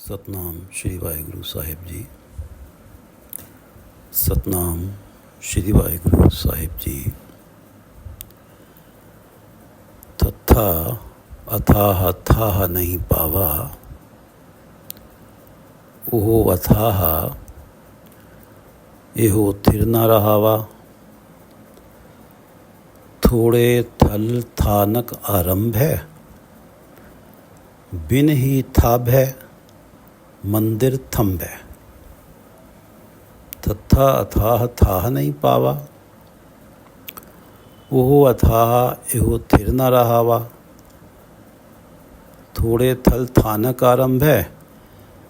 सतनाम श्री वाहिगुरु साहिब जी। सतनाम श्री वाहिगुरु साहिब जी। तथा अथाह थाह नहीं पावा, ओहो अथाह एहो थिर न रहावा। थोड़े थल थानक आरंभ है, बिन ही थाभ है मंदिर थंब है। तथा अथाह थाह नहीं पावा, ओहो अथाह एहो थिर न रहावा। थोड़े थल थानक आरंभ है,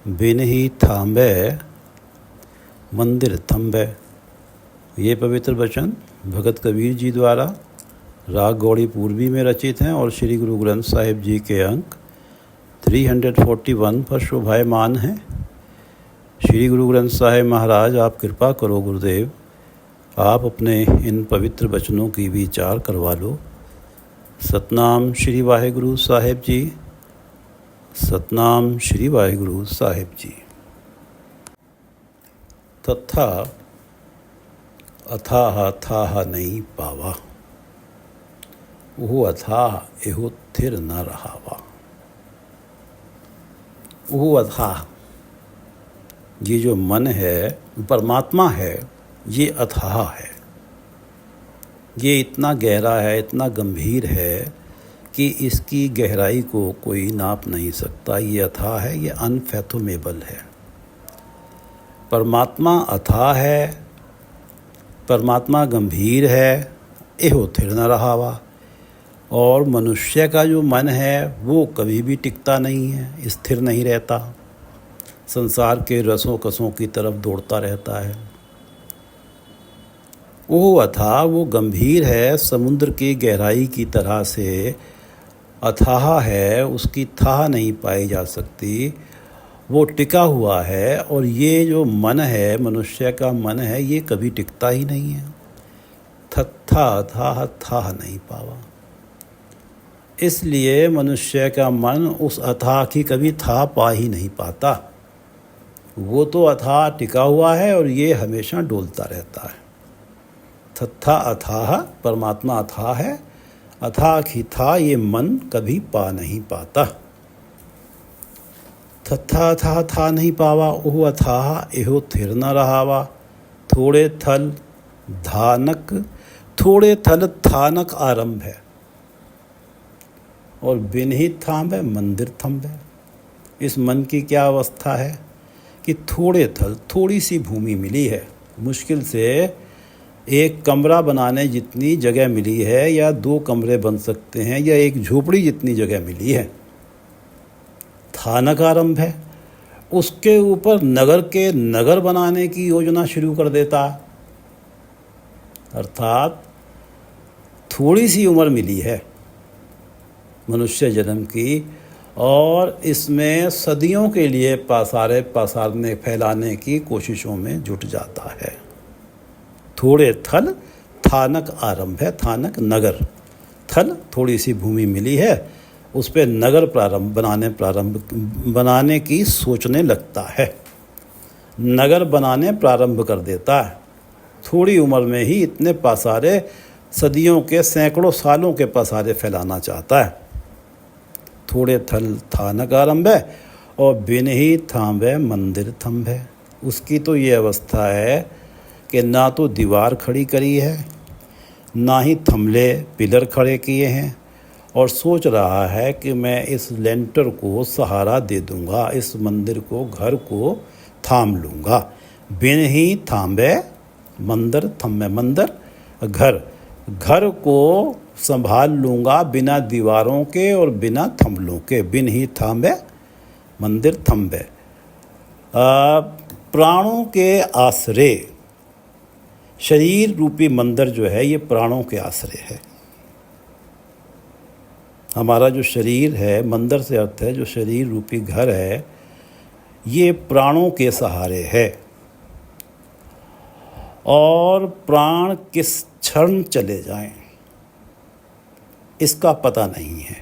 बिन ही थांबे मंदिर थंब है। ये पवित्र वचन भगत कबीर जी द्वारा राग गौड़ी पूर्वी में रचित हैं और श्री गुरु ग्रंथ साहिब जी के अंक 341 पर शोभायमान हैं। श्री गुरु ग्रंथ साहिब महाराज, आप कृपा करो गुरुदेव, आप अपने इन पवित्र वचनों की विचार करवा लो। सतनाम श्री वाहिगुरु साहिब जी। सतनाम श्री वाहिगुरु साहिब जी। तथा अथाह थाह नहीं पावा, ओहो अथाह एहो थिर न रहावा। ओहो अथाह, ये जो मन है, परमात्मा है, ये अथाह है। ये इतना गहरा है, इतना गंभीर है कि इसकी गहराई को कोई नाप नहीं सकता। ये अथाह है, ये अनफैथोमेबल है। परमात्मा अथाह है, परमात्मा गंभीर है, एहो थिर न रहावा। और मनुष्य का जो मन है वो कभी भी टिकता नहीं है, स्थिर नहीं रहता, संसार के रसों कसों की तरफ दौड़ता रहता है। वो अथाह, वो गंभीर है, समुद्र की गहराई की तरह से अथाह है, उसकी थाह नहीं पाई जा सकती, वो टिका हुआ है। और ये जो मन है, मनुष्य का मन है, ये कभी टिकता ही नहीं है। तथा अथाह थाह नहीं पावा, इसलिए मनुष्य का मन उस अथाह की कभी था पा ही नहीं पाता। वो तो अथाह टिका हुआ है और ये हमेशा डोलता रहता है। तथा अथाह, परमात्मा अथाह है, अथाह की था ये मन कभी पा नहीं पाता। तथा अथाह था नहीं पावा, ओह अथाह एहो थिर न रहावा। थोड़े थल थानक आरंभ है और बिन ही थांब है मंदिर थंब है। इस मन की क्या अवस्था है कि थोड़े थल, थोड़ी सी भूमि मिली है, मुश्किल से एक कमरा बनाने जितनी जगह मिली है, या 2 कमरे बन सकते हैं, या एक झोपड़ी जितनी जगह मिली है। थानक आरंभ है, उसके ऊपर नगर के नगर बनाने की योजना शुरू कर देता। अर्थात थोड़ी सी उम्र मिली है मनुष्य जन्म की, और इसमें सदियों के लिए पसारने फैलाने की कोशिशों में जुट जाता है। थोड़े थल थानक आरंभ है, थानक नगर, थल थोड़ी सी भूमि मिली है, उस पर नगर बनाने की सोचने लगता है, नगर बनाने प्रारंभ कर देता है। थोड़ी उम्र में ही इतने पसारे, सदियों के सैकड़ों सालों के पसारे फैलाना चाहता है। थोड़े थल थानक आरंभ है और बिन ही थांबे मंदिर थंब है। उसकी तो ये अवस्था है कि ना तो दीवार खड़ी करी है, ना ही थंबले पिलर खड़े किए हैं, और सोच रहा है कि मैं इस लेंटर को सहारा दे दूंगा, इस मंदिर को, घर को थाम लूँगा। बिन ही थांबे मंदिर थंबे, मंदिर घर को संभाल लूँगा बिना दीवारों के और बिना थंबलों के। बिन ही थांबे मंदिर थंबे। प्राणों के आश्रय, शरीर रूपी मंदिर जो है, ये प्राणों के आश्रय है। हमारा जो शरीर है, मंदिर से अर्थ है जो शरीर रूपी घर है, ये प्राणों के सहारे है। और प्राण किस क्षण चले जाएं, इसका पता नहीं है।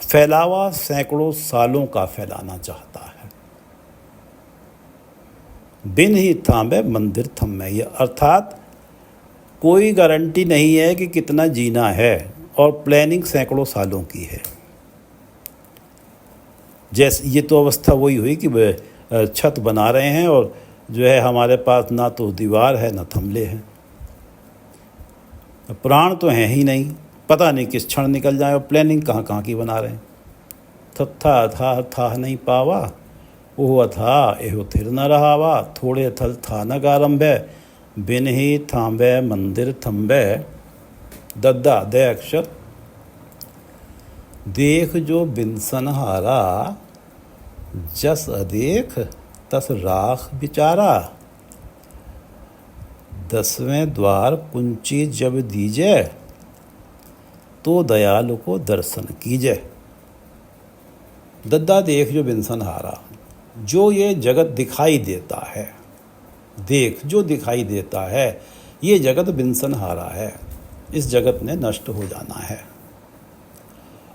फैलावा सैकड़ों सालों का फैलाना चाहता है। बिन ही थामे मंदिर थमे, ये अर्थात कोई गारंटी नहीं है कि कितना जीना है और प्लानिंग सैकड़ों सालों की है। जैसे ये तो अवस्था वही हुई कि छत बना रहे हैं और जो है हमारे पास ना तो दीवार है ना थमले हैं, प्राण तो हैं ही नहीं, पता नहीं किस क्षण निकल जाए और प्लानिंग कहाँ कहाँ की बना रहे हैं। थत्था था था नहीं पावा, ओह था एहो थिर न रहावा, थोड़े थल था न गारंभे, बिन ही थांबे मंदिर थम्बे। दद्दा दे अक्षर। देख जो बिनसन हारा, जस अदेख तस राख बिचारा, 10वें द्वार कुंची जब दीजे, तो दयालु को दर्शन कीजे। दद्दा देख जो बिनसन हारा, जो ये जगत दिखाई देता है, देख जो दिखाई देता है, ये जगत बिनसन हारा है, इस जगत ने नष्ट हो जाना है।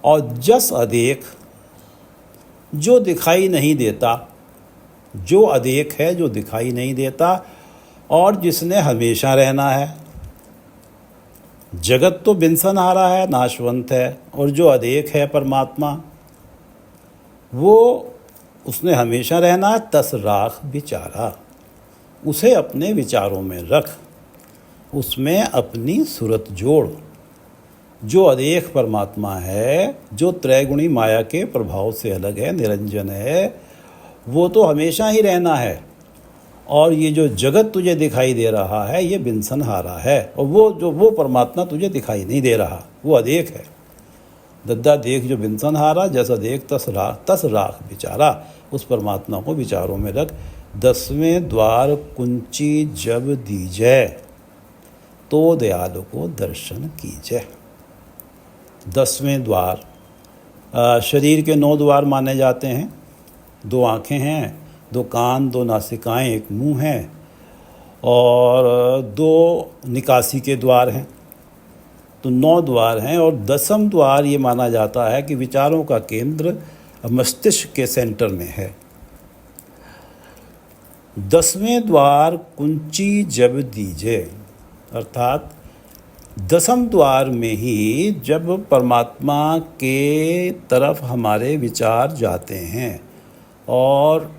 और जस अदेख, जो दिखाई नहीं देता, जो अदेख है, जो दिखाई नहीं देता और जिसने हमेशा रहना है। जगत तो बिनसन हारा है, नाशवंत है, और जो अदेख है परमात्मा, वो उसने हमेशा रहना है। तस राख विचारा, उसे अपने विचारों में रख, उसमें अपनी सूरत जोड़। जो अदेख परमात्मा है, जो त्रैगुणी माया के प्रभाव से अलग है, निरंजन है, वो तो हमेशा ही रहना है। और ये जो जगत तुझे दिखाई दे रहा है, ये बिनसन हारा है, और वो परमात्मा तुझे दिखाई नहीं दे रहा, वो अदेख है। दद्दा देख जो बिनसन हारा, जैसा देख तस राख विचारा, उस परमात्मा को विचारों में रख। 10वें द्वार कुंची जब दीजै, तो दयालु को दर्शन कीजै। 10वें द्वार शरीर के 9 द्वार माने जाते हैं। 2 आँखें हैं, 2 कान, 2 नासिकाएं, 1 मुंह है, और 2 निकासी के द्वार हैं, तो 9 द्वार हैं। और 10वां द्वार ये माना जाता है कि विचारों का केंद्र मस्तिष्क के सेंटर में है। 10वें द्वार कुंची जब दीजे, अर्थात 10वें द्वार में ही जब परमात्मा के तरफ हमारे विचार जाते हैं और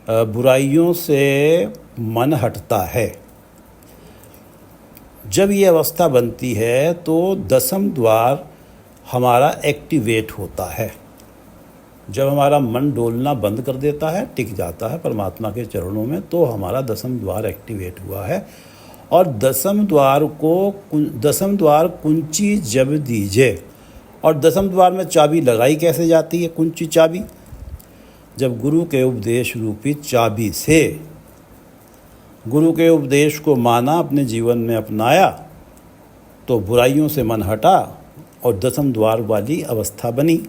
बुराइयों से मन हटता है, जब ये अवस्था बनती है तो 10वां द्वार हमारा एक्टिवेट होता है। जब हमारा मन डोलना बंद कर देता है, टिक जाता है परमात्मा के चरणों में, तो हमारा 10वां द्वार एक्टिवेट हुआ है। और 10वें द्वार कुंची जब दीजे, और 10वें द्वार में चाबी लगाई कैसे जाती है? कुंची चाबी, जब गुरु के उपदेश रूपी चाबी से गुरु के उपदेश को माना, अपने जीवन में अपनाया, तो बुराइयों से मन हटा और 10वें द्वार वाली अवस्था बनी।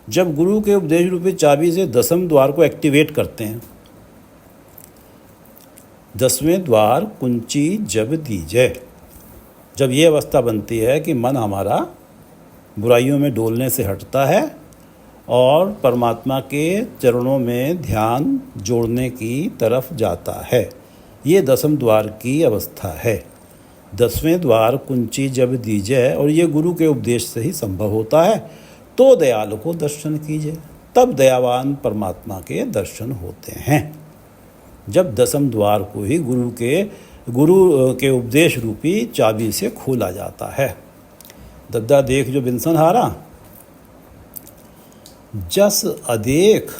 जब गुरु के उपदेश रूपी चाबी से 10वें द्वार को एक्टिवेट करते हैं, 10वें द्वार कुंची जब दीजे, जब ये अवस्था बनती है कि मन हमारा बुराइयों में डोलने से हटता है और परमात्मा के चरणों में ध्यान जोड़ने की तरफ जाता है, ये 10वें द्वार की अवस्था है। 10वें द्वार कुंची जब दीजे, और ये गुरु के उपदेश से ही संभव होता है। तो दयालु को दर्शन कीजिए, तब दयावान परमात्मा के दर्शन होते हैं। जब 10वें द्वार को ही गुरु के उपदेश रूपी चाबी से खोला जाता है। दद्दा देख जो बिनसन हारा, जस अदेख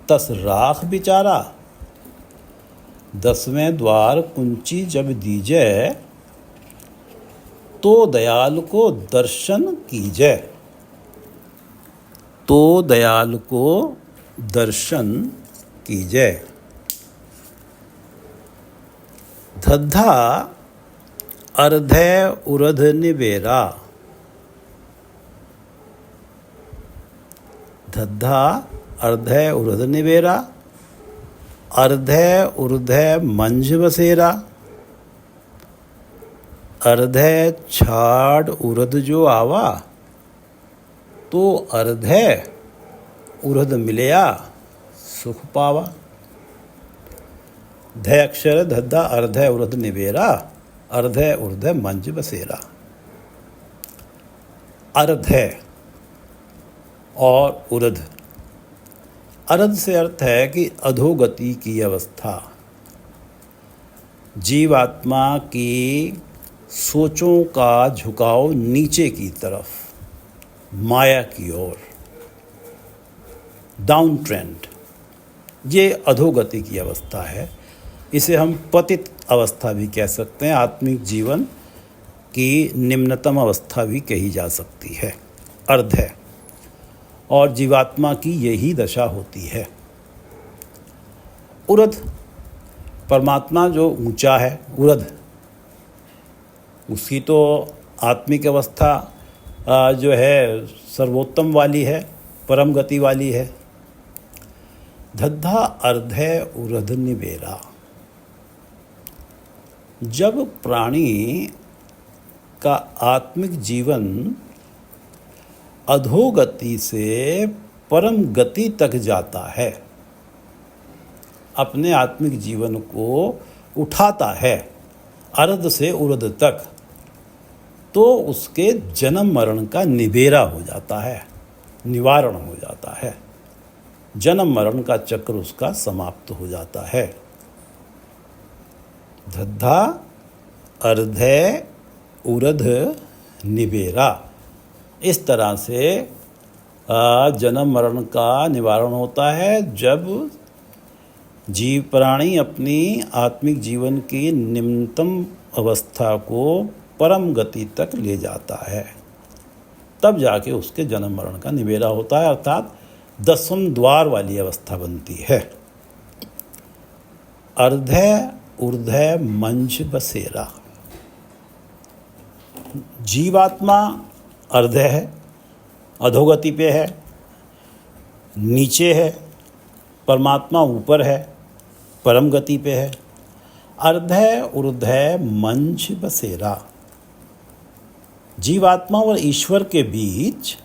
तस राख बिचारा, 10वें द्वार कुंची जब दीजे, तो दयालु को दर्शन कीजै, तो दयालु को दर्शन कीजै। धद्धा अर्धय उरध निवेरा, धद्धा अर्धय उरध निवेरा, अर्धय उर्धय मंझ बसेरा, अर्धय छाड़ उरध जो आवा, तो अर्धे उर्ध मिलया सुख पावा। ध अक्षर धद्धा अर्धे उर्ध निबेरा, अर्धे उर्धे मंज बसेरा। अर्धे और उर्ध। अर्ध से अर्थ है कि अधोगति की अवस्था, जीवात्मा की सोचों का झुकाव नीचे की तरफ, माया की ओर, डाउन ट्रेंड, ये अधोगति की अवस्था है। इसे हम पतित अवस्था भी कह सकते हैं, आत्मिक जीवन की निम्नतम अवस्था भी कही जा सकती है, अर्ध है। और जीवात्मा की यही दशा होती है। उर्ध, परमात्मा जो ऊंचा है, उर्ध, उसकी तो आत्मिक अवस्था जो है सर्वोत्तम वाली है, परम गति वाली है। धद्धा अर्धे उर्ध निबेरा। जब प्राणी का आत्मिक जीवन अधोगति से परम गति तक जाता है, अपने आत्मिक जीवन को उठाता है अर्ध से उर्ध तक, तो उसके जन्म मरण का निबेरा हो जाता है, निवारण हो जाता है। जन्म मरण का चक्र उसका समाप्त हो जाता है। धद्धा अर्धे उर्ध निबेरा। इस तरह से जन्म मरण का निवारण होता है जब जीव प्राणी अपनी आत्मिक जीवन की निम्नतम अवस्था को परम गति तक ले जाता है, तब जाके उसके जन्म मरण का निबेरा होता है, अर्थात 10वें द्वार वाली अवस्था बनती है। अर्धे उर्धे मंच बसेरा। जीवात्मा अर्धे है, अधोगति पे है, नीचे है। परमात्मा ऊपर है, परम गति पे है। अर्धे उर्धे मंच बसेरा। जीवात्मा और ईश्वर के बीच,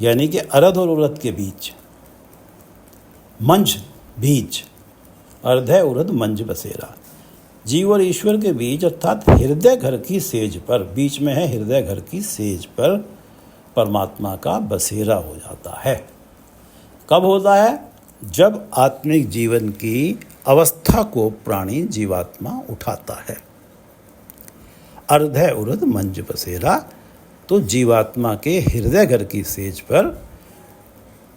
यानी कि अर्ध और उर्ध के बीच, मंच, बीच, अर्धे उर्ध मंच बसेरा। जीव और ईश्वर के बीच, अर्थात हृदय घर की सेज पर, बीच में है हृदय घर की सेज पर परमात्मा का बसेरा हो जाता है। कब होता है? जब आत्मिक जीवन की अवस्था को प्राणी जीवात्मा उठाता है। अर्धे उर्ध मंच बसेरा, तो जीवात्मा के हृदय घर की सेज पर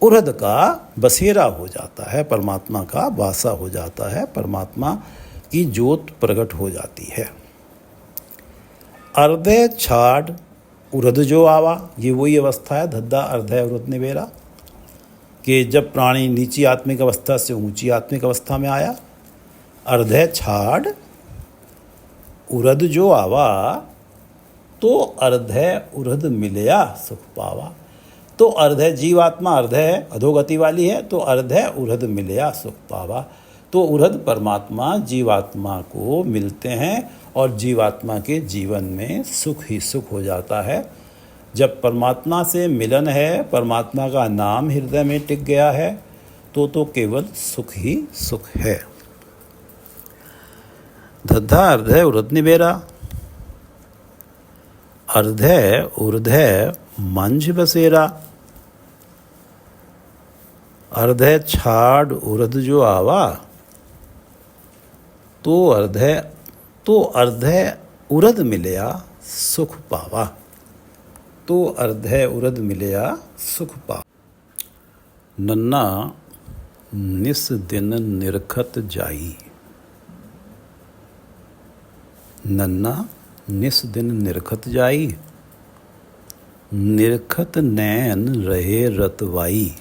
उर्ध का बसेरा हो जाता है, परमात्मा का वासा हो जाता है, परमात्मा की ज्योत प्रकट हो जाती है। अर्धे छाड़ उर्ध जो आवा, ये वही अवस्था है धद्धा अर्धे उर्ध निबेरा, कि जब प्राणी नीची आत्मिक अवस्था से ऊंची आत्मिक अवस्था में आया। अर्धे छाड़ उर्ध जो आवा, तो अर्धे उर्ध मिलया सुख पावा। तो अर्धे जीवात्मा अर्धे अधोगति वाली है, तो अर्धे उर्ध मिलया सुख पावा। तो उर्ध परमात्मा जीवात्मा को मिलते हैं और जीवात्मा के जीवन में सुख ही सुख हो जाता है। जब परमात्मा से मिलन है, परमात्मा का नाम हृदय में टिक गया है, तो केवल सुख ही सुख है। धद्धा अर्धे उर्ध निबेरा। अर्धे उर्धे मंझ बसेरा। अर्धे छाड़ उर्ध जो आवा, तो अर्धे उर्ध मिलया सुख पावा। तो अर्धे उर्ध मिलया सुख पा। नन्ना निस दिन निरखत जाई। नन्ना निस दिन निरखत जाई, निरखत नैन रहे रतवाई।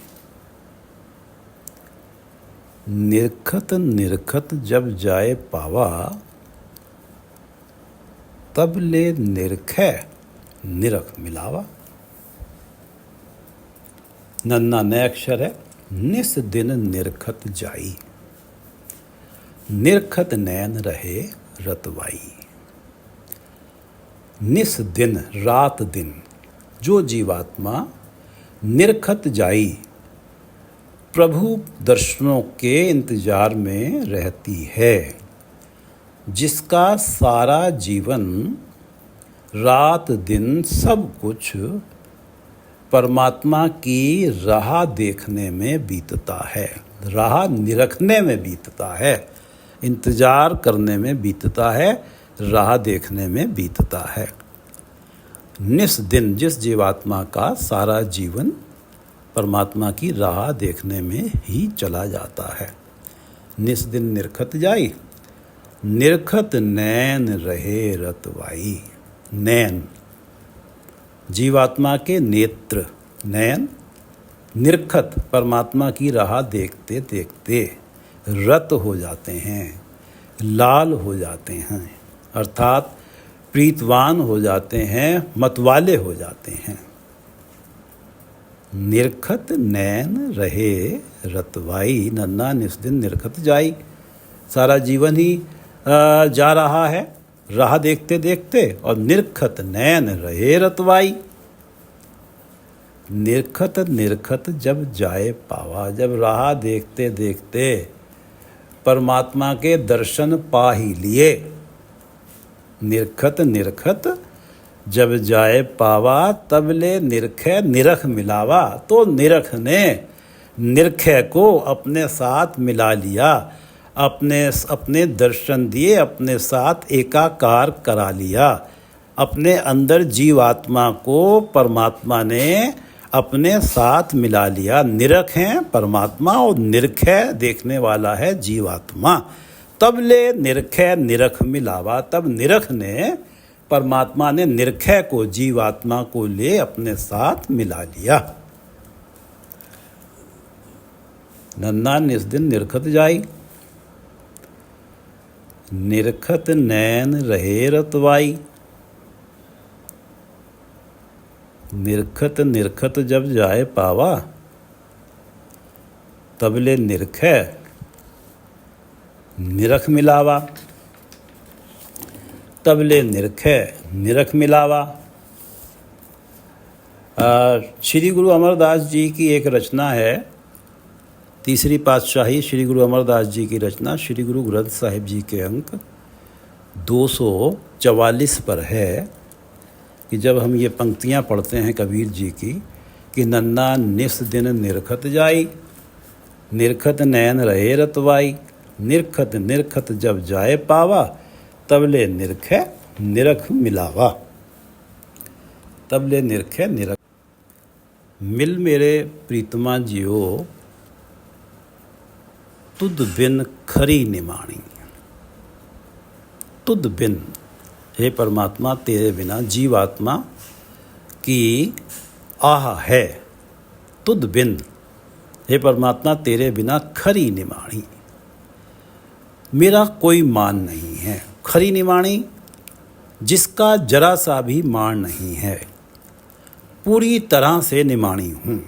निरखत जब जाए पावा, तब ले निरखै निरख मिलावा। नन्ना नए अक्षर है। निस दिन निरखत जाई, निरखत नैन रहे रतवाई। निस दिन रात दिन, जो जीवात्मा निरखत जाई प्रभु दर्शनों के इंतजार में रहती है। जिसका सारा जीवन रात दिन सब कुछ परमात्मा की राह देखने में बीतता है, राह निरखने में बीतता है, इंतजार करने में बीतता है, राह देखने में बीतता है। निस दिन जिस जीवात्मा का सारा जीवन परमात्मा की राह देखने में ही चला जाता है। निस दिन निरखत जाई, निरखत नैन रहे रतवाई। नैन जीवात्मा के नेत्र, नयन निरखत परमात्मा की राह देखते देखते रत हो जाते हैं, लाल हो जाते हैं, अर्थात प्रीतवान हो जाते हैं, मतवाले हो जाते हैं। निरखत नैन रहे रतवाई, नन्ना निस दिन निरखत जाई। सारा जीवन ही जा रहा है राह देखते देखते, और निरखत नैन रहे रतवाई। निरखत निरखत जब जाए पावा, जब राह देखते देखते परमात्मा के दर्शन पा ही लिए। निरखत निरखत जब जाए पावा, तब ले निरखे निरख मिलावा। तो निरख ने निरखे को अपने साथ मिला लिया, अपने दर्शन दिए, अपने साथ एकाकार करा लिया। अपने अंदर जीवात्मा को परमात्मा ने अपने साथ मिला लिया। निरख है परमात्मा और निरख है देखने वाला है जीवात्मा। तब ले निरखे निरख मिलावा, तब निरख ने परमात्मा ने निरखे को जीवात्मा को ले अपने साथ मिला लिया। नन्ना निस दिन निरखत जाई, निरखत नैन रहे रतवाई। निरखत निरखत जब जाए पावा, तबले निरखे निरख मिलावा। तबले निरखे निरख मिलावा। श्री गुरु अमरदास जी की एक रचना है, तीसरी पातशाही श्री गुरु अमरदास जी की रचना, श्री गुरु ग्रंथ साहिब जी के अंक 244 पर है कि जब हम ये पंक्तियाँ पढ़ते हैं कबीर जी की कि नन्ना निस दिन निरखत जाई, निरखत नैन रहे रतवाई। निरखत निरखत जब जाए पावा, तबले निरखे निरख मिलावा। तबले निरखे निरख मिल मेरे प्रीतमा जियो, तुद बिन खरी निमाणी। तुद बिन, हे परमात्मा तेरे बिना जीवात्मा की आह है। तुद बिन, हे परमात्मा तेरे बिना खरी निमाणी, मेरा कोई मान नहीं है। खरी निमाणी, जिसका जरा सा भी मान नहीं है, पूरी तरह से निमाणी हूँ।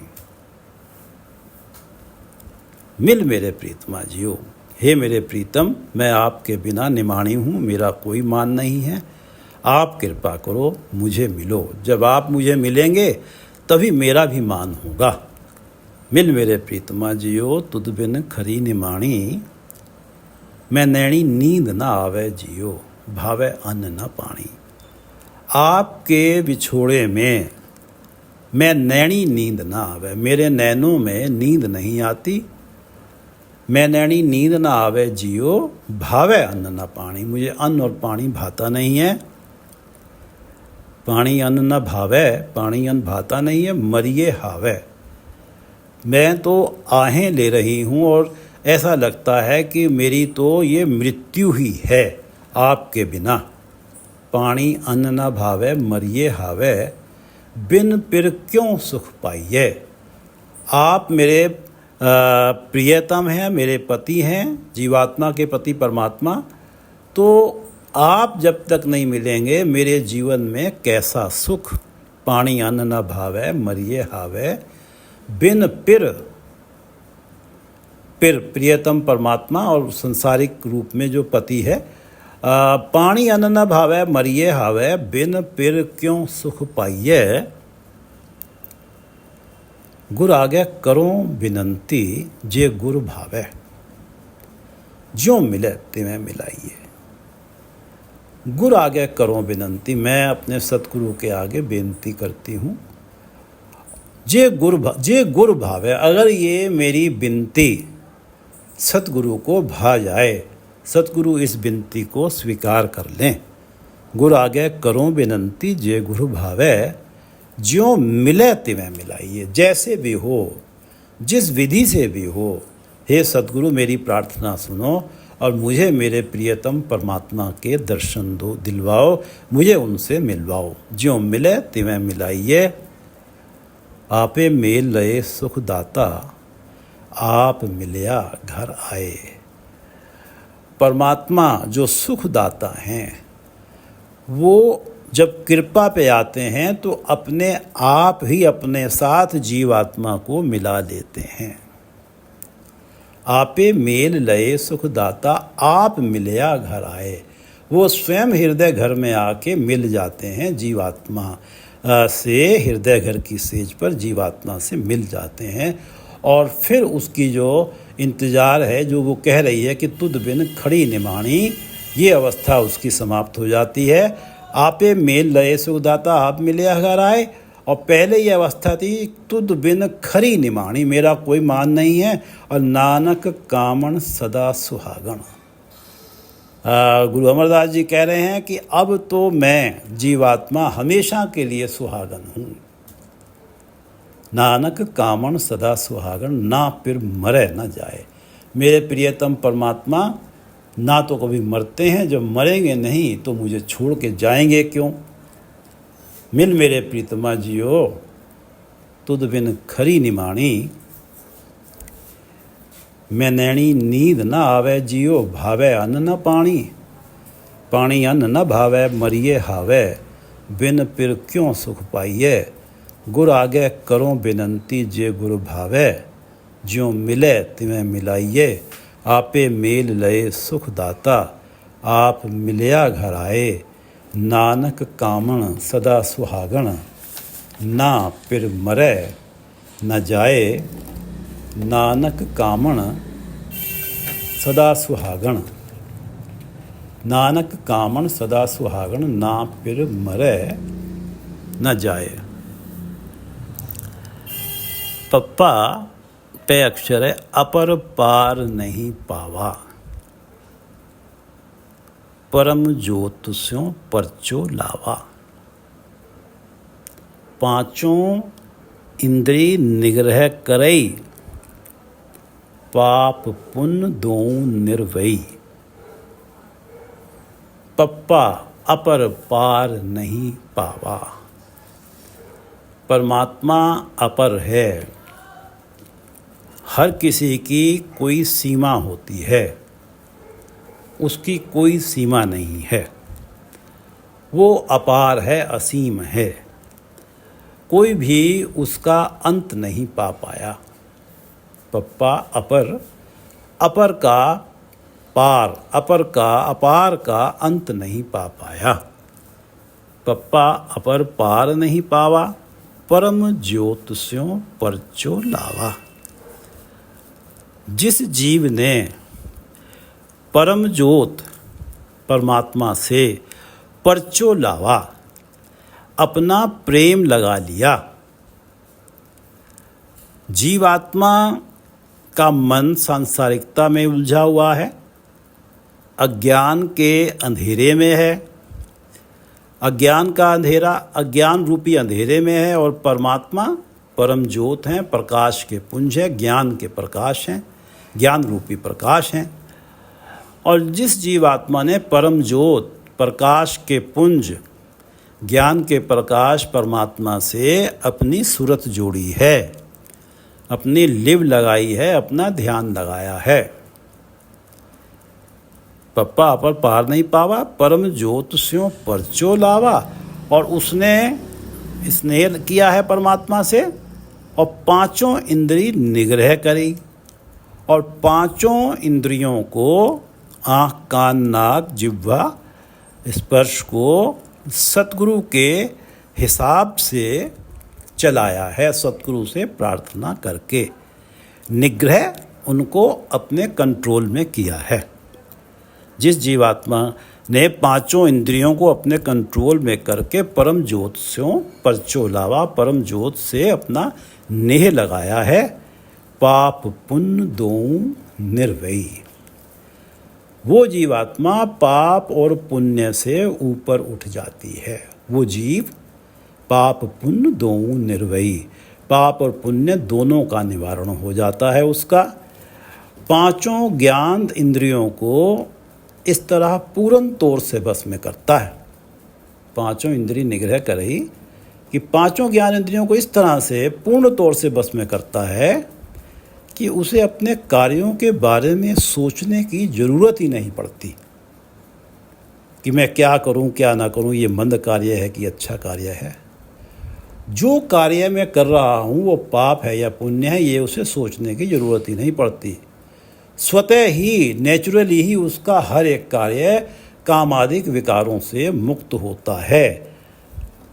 मिल मेरे प्रीतमा जियो, हे मेरे प्रीतम मैं आपके बिना निमाणी हूँ, मेरा कोई मान नहीं है। आप कृपा करो मुझे मिलो, जब आप मुझे मिलेंगे तभी मेरा भी मान होगा। मिल मेरे प्रीतमा जियो, तुद बिन खरी निमाणी। मैं नैनी नींद ना आवे जियो, भावे अन्न न पानी। आपके विछोड़े में मैं नैनी नींद ना आवे, मेरे नैनों में नींद नहीं आती। मैं नैनी नींद ना आवे जियो, भावे अन्न न पानी। मुझे अन्न और पानी भाता नहीं है। पानी अन्न न भावे, पानी अन्न भाता नहीं है। मरिए हावे, मैं तो आहें ले रही हूँ और ऐसा लगता है कि मेरी तो ये मृत्यु ही है आपके बिना। पानी अन्न न भावे मरिए हावे, बिन पिर क्यों सुख पाइए। आप मेरे प्रियतम हैं, मेरे पति हैं, जीवात्मा के पति परमात्मा। तो आप जब तक नहीं मिलेंगे मेरे जीवन में कैसा सुख। पानी अन्न न भावे मरिए हावे, बिन पिर, पिर प्रियतम परमात्मा और संसारिक रूप में जो पति है। पानी अन्न न भावे मरिए हावे, बिन पिर क्यों सुख पाइए। गुर आगे करो बिनंती जे गुरु भावे, ज्यों मिले तिवें मिलाइए। गुरु आगे करो बिनंती, मैं अपने सतगुरु के आगे बेनती करती हूँ। जे गुरु भावे, अगर ये मेरी बिनती सतगुरु को भा जाए, सतगुरु इस बिनती को स्वीकार कर लें। गुरु आगे करो बिनंती जे गुरु भावे, ज्यों मिले तिवें मिलाइए। जैसे भी हो, जिस विधि से भी हो, हे सतगुरु मेरी प्रार्थना सुनो और मुझे मेरे प्रियतम परमात्मा के दर्शन दो, दिलवाओ, मुझे उनसे मिलवाओ। ज्यों मिले तिवें मिलाइए, आपे मेल लए सुख दाता, आप मिलया घर आए। परमात्मा जो सुख दाता हैं, वो जब कृपा पे आते हैं तो अपने आप ही अपने साथ जीवात्मा को मिला लेते हैं। आपे मेल लए सुख दाता, आप मिलया घर आए। वो स्वयं हृदय घर में आके मिल जाते हैं जीवात्मा से, हृदय घर की सेज पर जीवात्मा से मिल जाते हैं। और फिर उसकी जो इंतज़ार है, जो वो कह रही है कि तुद बिन खड़ी निमाणी, ये अवस्था उसकी समाप्त हो जाती है। आपे मेल लए सुखदाता, आप मिले घर आए। और पहले ये अवस्था थी तुद बिन खरी निमाणी, मेरा कोई मान नहीं है, और नानक कामन सदा सुहागण। गुरु अमरदास जी कह रहे हैं कि अब तो मैं जीवात्मा हमेशा के लिए सुहागन हूँ। नानक कामन सदा सुहागण, ना फिर मरे न जाए। मेरे प्रियतम परमात्मा ना तो कभी मरते हैं, जब मरेंगे नहीं तो मुझे छोड़ के जाएंगे क्यों। मिल मेरे प्रीतमा जियो, तुद बिन खरी निमाणी। मैं नैनी नींद न आवे जियो, भावे अन्न न पानी। पानी अन्न न भावे, मरिए हावे, बिन पिर क्यों सुख पाइए। गुर आगे करो बिनंती जे गुरु भावे, ज्यों मिले तिवें मिलाइए। आपे मेल लए सुख दाता, आप मिलया घर आए। नानक कामन सदा सुहागण, ना फिर मरे न जाए। नानक कामन सदा सुहागण, नानक कामन सदा सुहागण, ना फिर मरे न जाए। पप्पा पे अक्षर है, अपर पार नहीं पावा, परम ज्योत स्यों परचो लावा। पांचों इंद्री निग्रह करई, पाप पुण्य दों निर्वई। पप्पा अपर पार नहीं पावा। परमात्मा अपर है, हर किसी की कोई सीमा होती है, उसकी कोई सीमा नहीं है। वो अपार है, असीम है, कोई भी उसका अंत नहीं पा पाया। पप्पा अपर, अपर का पार, अपर का अपार का अंत नहीं पा पाया। पप्पा अपर पार नहीं पावा, परम ज्योत स्यों परचो लावा। जिस जीव ने परम ज्योत परमात्मा से परचो लावा, अपना प्रेम लगा लिया। जीवात्मा का मन सांसारिकता में उलझा हुआ है, अज्ञान के अंधेरे में है। अज्ञान का अंधेरा, अज्ञान रूपी अंधेरे में है, और परमात्मा परम ज्योत हैं, प्रकाश के पुंज है, ज्ञान के प्रकाश हैं, ज्ञान रूपी प्रकाश हैं। और जिस जीवात्मा ने परम ज्योत प्रकाश के पुंज ज्ञान के प्रकाश परमात्मा से अपनी सूरत जोड़ी है, अपनी लिव लगाई है, अपना ध्यान लगाया है, पप्पा अपर पार नहीं पावा, परम ज्योत स्यों परचो लावा। और उसने स्नेह किया है परमात्मा से, और पांचों इंद्री निग्रह करी, और पांचों इंद्रियों को, आँख कान नाक जिह्वा स्पर्श को सतगुरु के हिसाब से चलाया है सतगुरु से प्रार्थना करके। निग्रह उनको अपने कंट्रोल में किया है। जिस जीवात्मा ने पांचों इंद्रियों को अपने कंट्रोल में करके परम ज्योत से परचो लावा, परम ज्योत से अपना नेह लगाया है, पाप पुण्य दोऊ निर्वयी। वो जीवात्मा पाप और पुण्य से ऊपर उठ जाती है। वो जीव पाप पुण्य दोऊ निर्वयी, पाप और पुण्य दोनों का निवारण हो जाता है उसका। पांचों ज्ञान इंद्रियों को इस तरह पूर्ण तौर से बस में करता है। पांचों इंद्रिय निग्रह कर रही कि पांचों ज्ञान इंद्रियों को इस तरह से पूर्ण तौर से बस में करता है कि उसे अपने कार्यों के बारे में सोचने की ज़रूरत ही नहीं पड़ती कि मैं क्या करूं क्या ना करूं, ये मंद कार्य है कि अच्छा कार्य है। जो कार्य मैं कर रहा हूं वो पाप है या पुण्य है, ये उसे सोचने की ज़रूरत ही नहीं पड़ती। स्वतः ही नेचुरली ही उसका हर एक कार्य कामादिक विकारों से मुक्त होता है।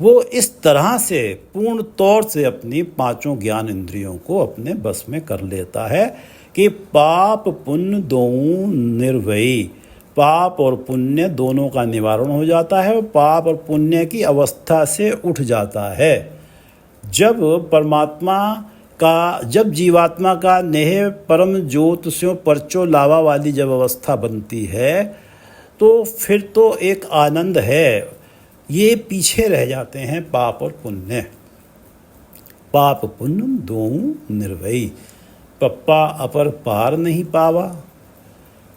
वो इस तरह से पूर्ण तौर से अपनी पांचों ज्ञान इंद्रियों को अपने बस में कर लेता है कि पाप पुण्य दोऊ निर्वयी, पाप और पुण्य दोनों का निवारण हो जाता है। पाप और पुण्य की अवस्था से उठ जाता है। जब जीवात्मा का नेह परम ज्योत से परचो लावा वाली जब अवस्था बनती है तो फिर तो एक आनंद है। ये पीछे रह जाते हैं पाप और पुण्य। पाप पुण्य दोऊ निर्वयी, पप्पा अपर पार नहीं पावा,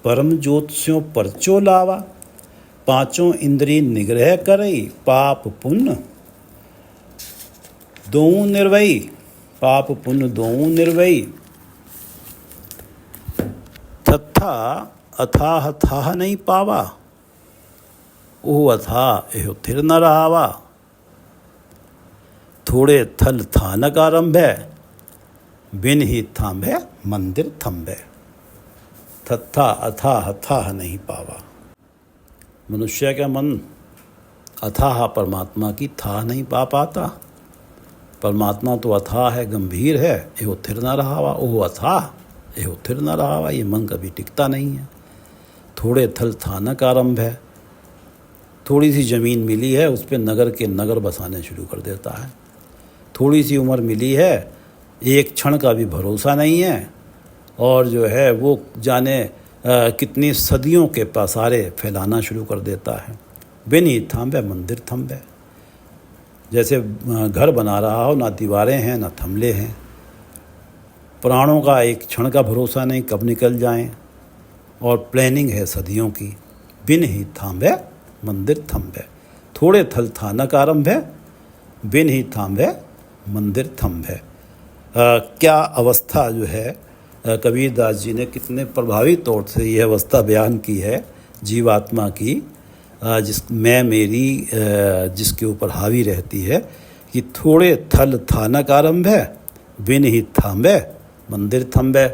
परम ज्योत से परचो लावा। पांचों इंद्रिय निग्रह करई, पाप पुण्य दोऊ निर्वयी, पाप पुण्य दोऊ निर्वयी। तथा अथाह थाह नहीं पावा, ओह अथाह एहो थिर न रहावा। थोड़े थल थानक आरंभे, बिन ही थांबे मंदिर थंबे। तथा अथाह थाह नहीं पावा। मनुष्य का मन अथाह परमात्मा की थाह नहीं पा पाता। परमात्मा तो अथाह है, गंभीर है। एहो थिर न रहावा, ओह अथाह एहो थिर न रहावा। ये मन कभी टिकता नहीं है। थोड़े थल थानक आरंभ है, थोड़ी सी ज़मीन मिली है उस पर नगर के नगर बसाने शुरू कर देता है। थोड़ी सी उम्र मिली है, एक क्षण का भी भरोसा नहीं है, और जो है वो जाने कितनी सदियों के पसारे फैलाना शुरू कर देता है। बिन ही थांबे मंदिर थंबे। जैसे घर बना रहा हो, ना दीवारें हैं ना थमले हैं। प्राणों का एक क्षण का भरोसा नहीं, कब निकल जाएं, और प्लानिंग है सदियों की। बिन ही थांबे मंदिर थंबे। थोड़े थल थानक आरंभ है, बिन ही थांबे मंदिर थंबे। क्या अवस्था जो है, कबीरदास जी ने कितने प्रभावी तौर से यह अवस्था बयान की है जीवात्मा की, मैं मेरी जिसके ऊपर हावी रहती है कि थोड़े थल थानक आरंभ है, बिन ही थांबे मंदिर थंबे।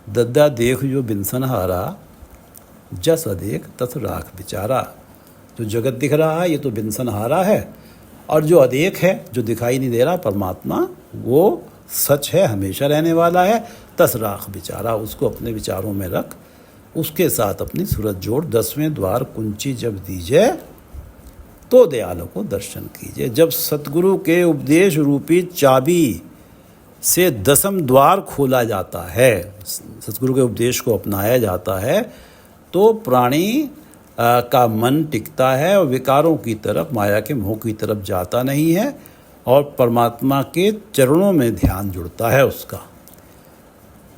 दद्दा देख जो बिनसन हारा, जस अदेख तथ राख बिचारा। जो जगत दिख रहा है ये तो बिनसन हारा है, और जो अदेख है, जो दिखाई नहीं दे रहा परमात्मा, वो सच है, हमेशा रहने वाला है। तस राख बिचारा, उसको अपने विचारों में रख, उसके साथ अपनी सूरत जोड़। 10वें द्वार कुंची जब दीजिए, तो दयालों को दर्शन कीजिए। जब सतगुरु के उपदेश रूपी चाबी से 10वां द्वार खोला जाता है, सतगुरु के उपदेश को अपनाया जाता है, तो प्राणी का मन टिकता है और विकारों की तरफ, माया के मोह की तरफ जाता नहीं है, और परमात्मा के चरणों में ध्यान जुड़ता है उसका।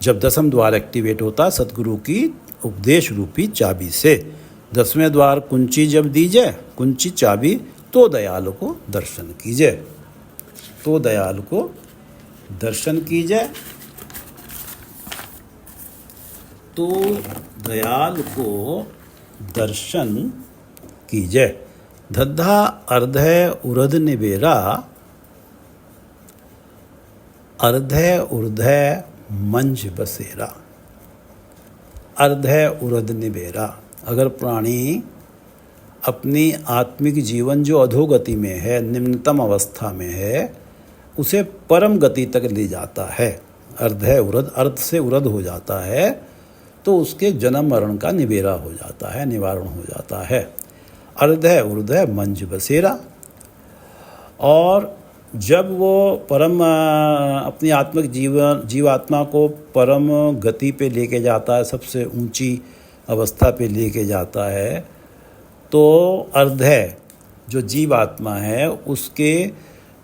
जब 10वां द्वार एक्टिवेट होता है सतगुरु की उपदेश रूपी चाबी से। 10वें द्वार कुंची जब दीजिए, कुंची चाबी, तो दयालु को दर्शन कीजिए। तो दयालु को दर्शन कीजिए। तो दयाल को दर्शन कीजिए। धद्धा अर्धय उर्ध निबेरा, अर्धय उर्धय मंज बसेरा। अर्धय उर्ध निबेरा, अगर प्राणी अपनी आत्मिक जीवन जो अधोगति में है, निम्नतम अवस्था में है, उसे परम गति तक ले जाता है। अर्ध है उरध, अर्ध से उरध हो जाता है तो उसके जन्म मरण का निबेरा हो जाता है, निवारण हो जाता है। अर्ध है उर्ध है मंज बसेरा। और जब वो परम अपनी आत्मिक जीवात्मा को परम गति पे लेके जाता है, सबसे ऊंची अवस्था पे लेके जाता है, तो अर्ध है जो जीवात्मा है उसके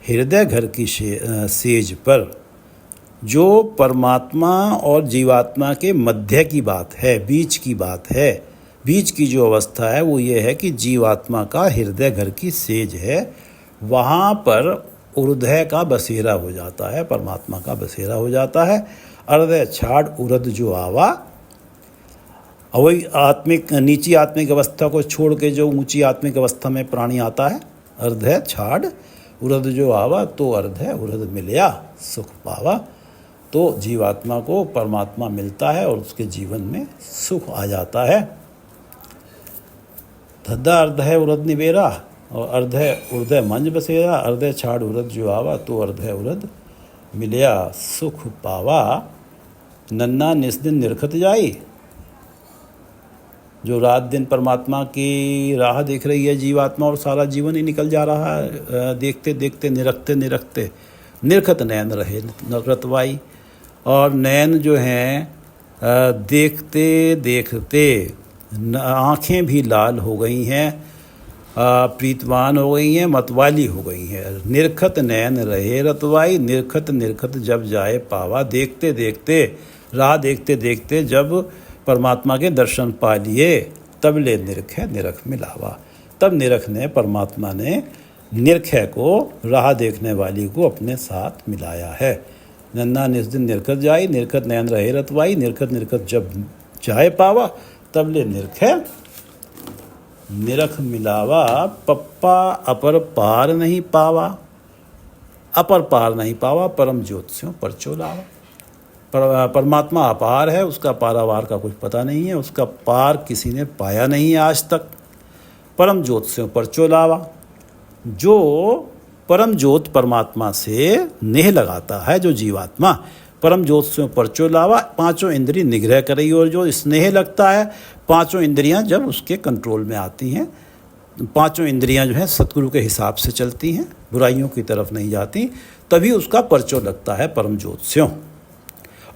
हृदय घर की सेज पर जो परमात्मा और जीवात्मा के मध्य की बात है, बीच की बात है, बीच की जो अवस्था है वो ये है कि जीवात्मा का हृदय घर की सेज है, वहाँ पर उर्धय का बसेरा हो जाता है, परमात्मा का बसेरा हो जाता है। अर्धय छाड़ उरद जो आवा, वही आत्मिक नीची आत्मिक अवस्था को छोड़ के जो ऊंची आत्मिक अवस्था में प्राणी आता है। अर्धय छाड़ उरद जो आवा, तो अर्धय उरद मिलया सुख पावा। तो जीवात्मा को परमात्मा मिलता है और उसके जीवन में सुख आ जाता है। धद्दा अर्धय उरद निबेरा और अर्धय उर्धय मंज बसेरा। अर्धय छाड़ उरद जो आवा, तो अर्धय उरद मिलया सुख पावा। नन्ना निस्दिन निरखत जाई, जो रात दिन परमात्मा की राह देख रही है जीवात्मा, और सारा जीवन ही निकल जा रहा है देखते देखते, निरखते निरखते। निरखत नयन रहे रतवाई, और नयन जो हैं देखते देखते आँखें भी लाल हो गई हैं, प्रीतवान हो गई हैं, मतवाली हो गई हैं। निरखत नयन रहे रतवाई, निरखत निरखत जब जाए पावा। देखते देखते, राह देखते देखते जब परमात्मा के दर्शन पा लिए, तब ले निरख निरख मिलावा। तब निरख ने, परमात्मा ने निरख को, राह देखने वाली को अपने साथ मिलाया है। नन्ना निस्दिन निरखत जाई, निरखत नयन रहे रतवाई। निरखत निरखत जब जाए पावा, तब ले निरख निरख मिलावा। पप्पा अपर पार नहीं पावा, अपर पार नहीं पावा, परम ज्योतिषों परचो लावा। परमात्मा अपार है, उसका पारावार का कुछ पता नहीं है, उसका पार किसी ने पाया नहीं है आज तक। परम ज्योतिषों परचो लावा, जो परम ज्योत परमात्मा से नेह लगाता है, जो जीवात्मा परम ज्योतिषों परचो लावा। पांचों इंद्रिय निग्रह करई, और जो स्नेह लगता है, पांचों इंद्रियां जब उसके कंट्रोल में आती हैं, पांचों इंद्रियां जो हैं सतगुरु के हिसाब से चलती हैं, बुराइयों की तरफ नहीं जाती, तभी उसका परचो लगता है परम ज्योतिषों।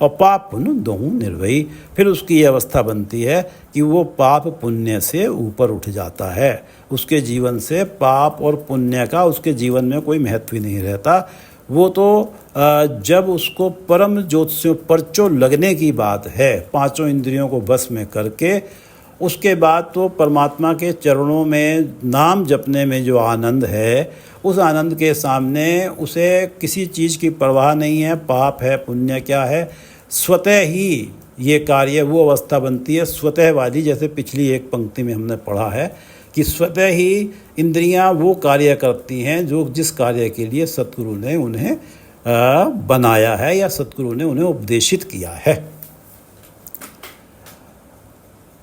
और पाप पुण्य दोनों निर्वही, फिर उसकी ये अवस्था बनती है कि वो पाप पुण्य से ऊपर उठ जाता है। उसके जीवन से पाप और पुण्य का उसके जीवन में कोई महत्व ही नहीं रहता। वो तो जब उसको परम ज्योतिषों परचो लगने की बात है, पांचों इंद्रियों को बस में करके, उसके बाद तो परमात्मा के चरणों में नाम जपने में जो आनंद है, उस आनंद के सामने उसे किसी चीज़ की परवाह नहीं है। पाप है, पुण्य क्या है, स्वतः ही ये कार्य, वो अवस्था बनती है स्वतः वाली। जैसे पिछली एक पंक्ति में हमने पढ़ा है कि स्वतः ही इंद्रियां वो कार्य करती हैं जो जिस कार्य के लिए सतगुरु ने उन्हें बनाया है या सतगुरु ने उन्हें उपदेशित किया है।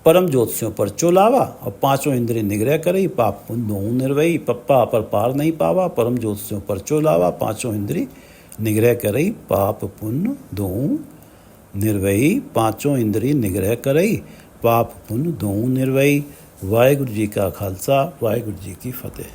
परम ज्योतिषों परचो लावा, और पांचों इंद्रिय निग्रह करई, पाप पुण्य दोनों निर्वही। पप्पा अपर पार नहीं पावा, परम ज्योतिषों परचो लावा। पांचों इंद्रिय निग्रह करई, पाप पुण्य दोनों निर्वही। पांचों इंद्रिय निग्रह करई, पाप पुण्य दोनों निर्वही। वाहिगुरु जी का खालसा, वाहिगुरु जी की फतेह।